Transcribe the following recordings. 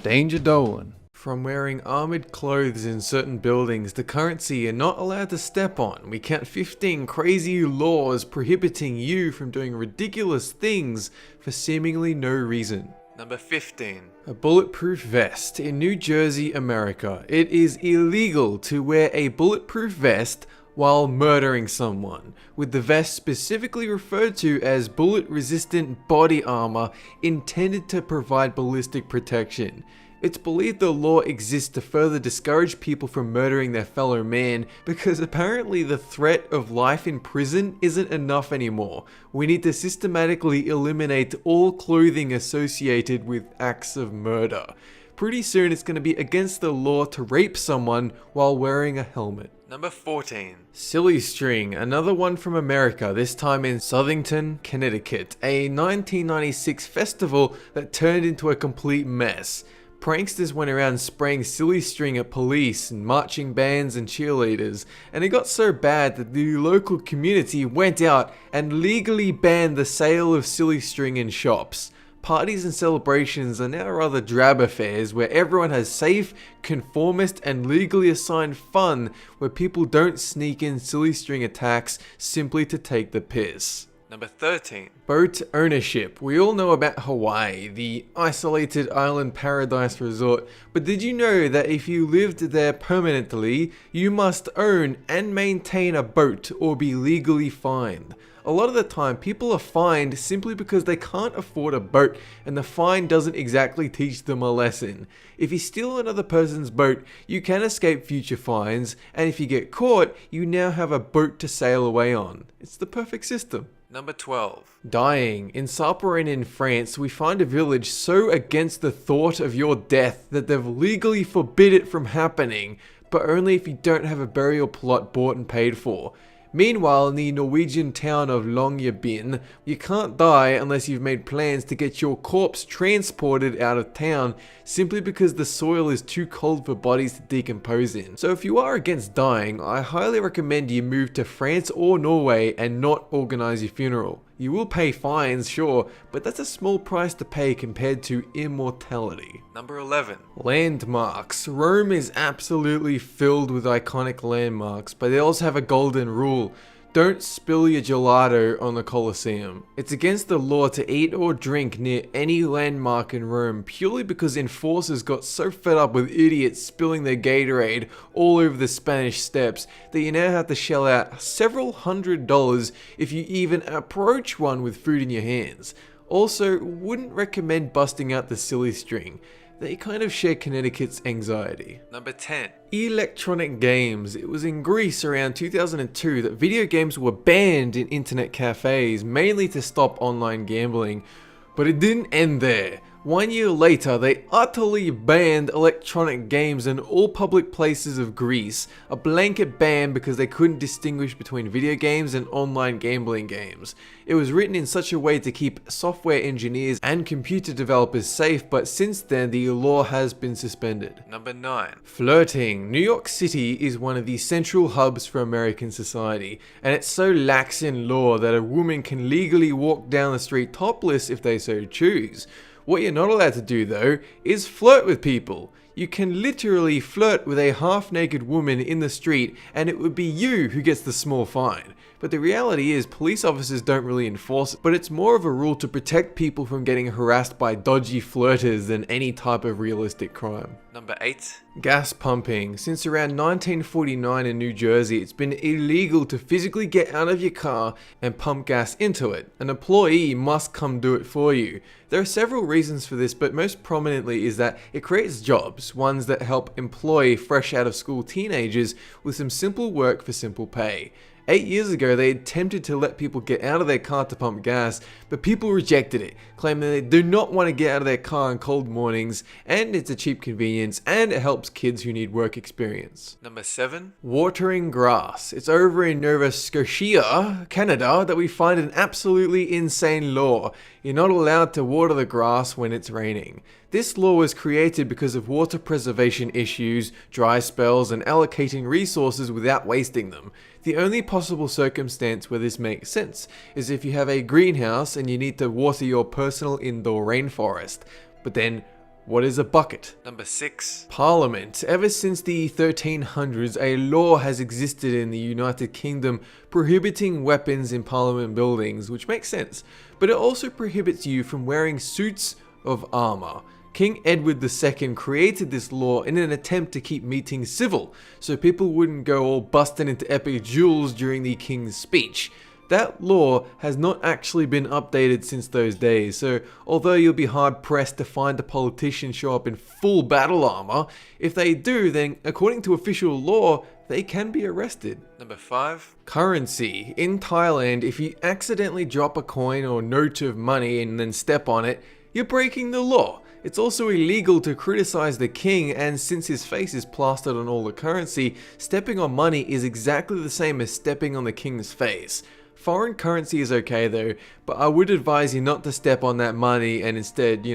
Danger Dolan. From wearing armoured clothes in certain buildings the currency you're not allowed to step on, we count 15 crazy laws prohibiting you from doing ridiculous things for seemingly no reason. Number 15. A bulletproof vest. In New Jersey, America, it is illegal to wear a bulletproof vest while murdering someone, with the vest specifically referred to as bullet-resistant body armor intended to provide ballistic protection. It's believed the law exists to further discourage people from murdering their fellow man because apparently the threat of life in prison isn't enough anymore. We need to systematically eliminate all clothing associated with acts of murder. Pretty soon it's going to be against the law to rape someone while wearing a helmet. Number 14. Silly String, another one from America, this time in Southington, Connecticut, a 1996 festival that turned into a complete mess. Pranksters went around spraying silly string at police and marching bands and cheerleaders, and it got so bad that the local community went out and legally banned the sale of silly string in shops. Parties and celebrations are now rather drab affairs where everyone has safe, conformist and legally assigned fun where people don't sneak in silly string attacks simply to take the piss. Number 13. Boat ownership. We all know about Hawaii, the isolated island paradise resort, but did you know that if you lived there permanently, you must own and maintain a boat or be legally fined? A lot of the time, people are fined simply because they can't afford a boat and the fine doesn't exactly teach them a lesson. If you steal another person's boat, you can escape future fines, and if you get caught, you now have a boat to sail away on. It's the perfect system. Number 12. Dying. In Saint-Périn in France, we find a village so against the thought of your death that they've legally forbid it from happening, but only if you don't have a burial plot bought and paid for. Meanwhile, in the Norwegian town of Longyearbyen, you can't die unless you've made plans to get your corpse transported out of town simply because the soil is too cold for bodies to decompose in. So if you are against dying, I highly recommend you move to France or Norway and not organize your funeral. You will pay fines, sure, but that's a small price to pay compared to immortality. Number 11. Landmarks. Rome is absolutely filled with iconic landmarks, but they also have a golden rule. Don't spill your gelato on the Colosseum. It's against the law to eat or drink near any landmark in Rome purely because enforcers got so fed up with idiots spilling their Gatorade all over the Spanish Steps that you now have to shell out several $100s if you even approach one with food in your hands. Also, wouldn't recommend busting out the silly string. They kind of share Connecticut's anxiety. Number 10. Electronic games. It was in Greece around 2002 that video games were banned in internet cafes, mainly to stop online gambling. But it didn't end there. 1 year later, they utterly banned electronic games in all public places of Greece, a blanket ban because they couldn't distinguish between video games and online gambling games. It was written in such a way to keep software engineers and computer developers safe, but since then the law has been suspended. Number 9. Flirting. New York City is one of the central hubs for American society, and it's so lax in law that a woman can legally walk down the street topless if they so choose. What you're not allowed to do though is flirt with people. You can literally flirt with a half-naked woman in the street and it would be you who gets the small fine. But the reality is police officers don't really enforce it, but it's more of a rule to protect people from getting harassed by dodgy flirters than any type of realistic crime. Number 8. Gas pumping. Since around 1949 in New Jersey, it's been illegal to physically get out of your car and pump gas into it. An employee must come do it for you. There are several reasons for this, but most prominently is that it creates jobs, ones that help employ fresh out of school teenagers with some simple work for simple pay. 8 years ago, they attempted to let people get out of their car to pump gas, but people rejected it, claiming they do not want to get out of their car on cold mornings, and it's a cheap convenience, and it helps kids who need work experience. Number 7. Watering grass. It's over in Nova Scotia, Canada, that we find an absolutely insane law. You're not allowed to water the grass when it's raining. This law was created because of water preservation issues, dry spells, and allocating resources without wasting them. The only possible circumstance where this makes sense is if you have a greenhouse and you need to water your personal indoor rainforest. But then, What is a bucket? Number 6. Parliament. Ever since the 1300s, a law has existed in the United Kingdom prohibiting weapons in Parliament buildings, which makes sense, but it also prohibits you from wearing suits of armour. King Edward II created this law in an attempt to keep meetings civil, so people wouldn't go all busting into epic duels during the King's speech. That law has not actually been updated since those days, so although you'll be hard pressed to find a politician show up in full battle armor, if they do, then according to official law, they can be arrested. Number 5. Currency. In Thailand, if you accidentally drop a coin or note of money and then step on it, you're breaking the law. It's also illegal to criticize the king, and since his face is plastered on all the currency, stepping on money is exactly the same as stepping on the king's face. Foreign currency is okay though, but I would advise you not to step on that money and instead,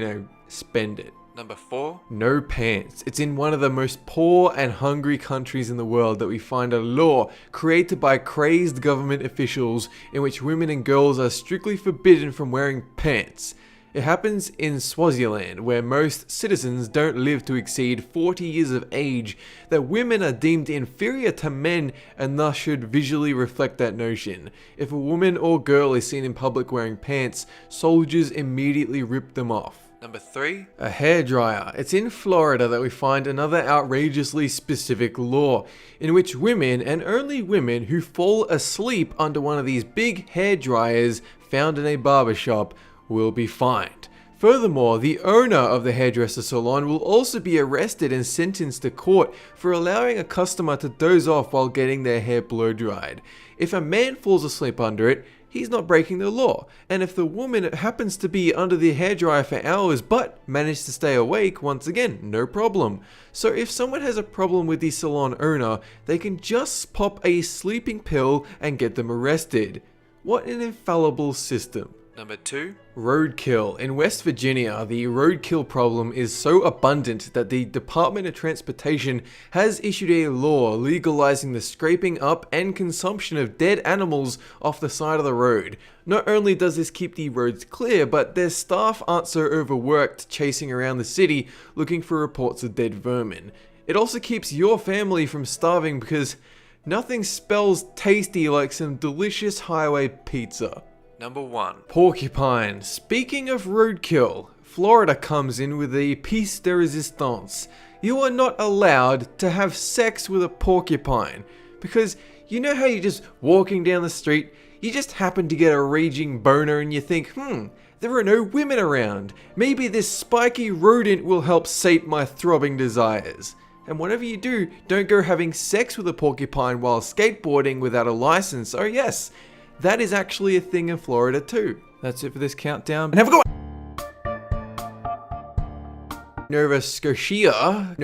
spend it. Number 4. No pants. It's in one of the most poor and hungry countries in the world that we find a law created by crazed government officials in which women and girls are strictly forbidden from wearing pants. It happens in Swaziland, where most citizens don't live to exceed 40 years of age, that women are deemed inferior to men and thus should visually reflect that notion. If a woman or girl is seen in public wearing pants, soldiers immediately rip them off. Number 3. A hairdryer. It's in Florida that we find another outrageously specific law, in which women, and only women, who fall asleep under one of these big hairdryers found in a barbershop will be fined. Furthermore, the owner of the hairdresser salon will also be arrested and sentenced to court for allowing a customer to doze off while getting their hair blow dried. If a man falls asleep under it, he's not breaking the law, and if the woman happens to be under the hairdryer for hours but managed to stay awake, once again, no problem. So if someone has a problem with the salon owner, they can just pop a sleeping pill and get them arrested. What an infallible system. Number 2. Roadkill. In West Virginia, the roadkill problem is so abundant that the Department of Transportation has issued a law legalizing the scraping up and consumption of dead animals off the side of the road. Not only does this keep the roads clear, but their staff aren't so overworked chasing around the city looking for reports of dead vermin. It also keeps your family from starving because nothing spells tasty like some delicious highway pizza. Number 1. Porcupine. Speaking of roadkill, Florida comes in with a piece de resistance. You are not allowed to have sex with a porcupine because you know how you're just walking down the street, you just happen to get a raging boner and you think, there are no women around. Maybe this spiky rodent will help sate my throbbing desires. And whatever you do, don't go having sex with a porcupine while skateboarding without a license. Oh yes, that is actually a thing in Florida too. That's it for this countdown. And have a good one! Nova Scotia.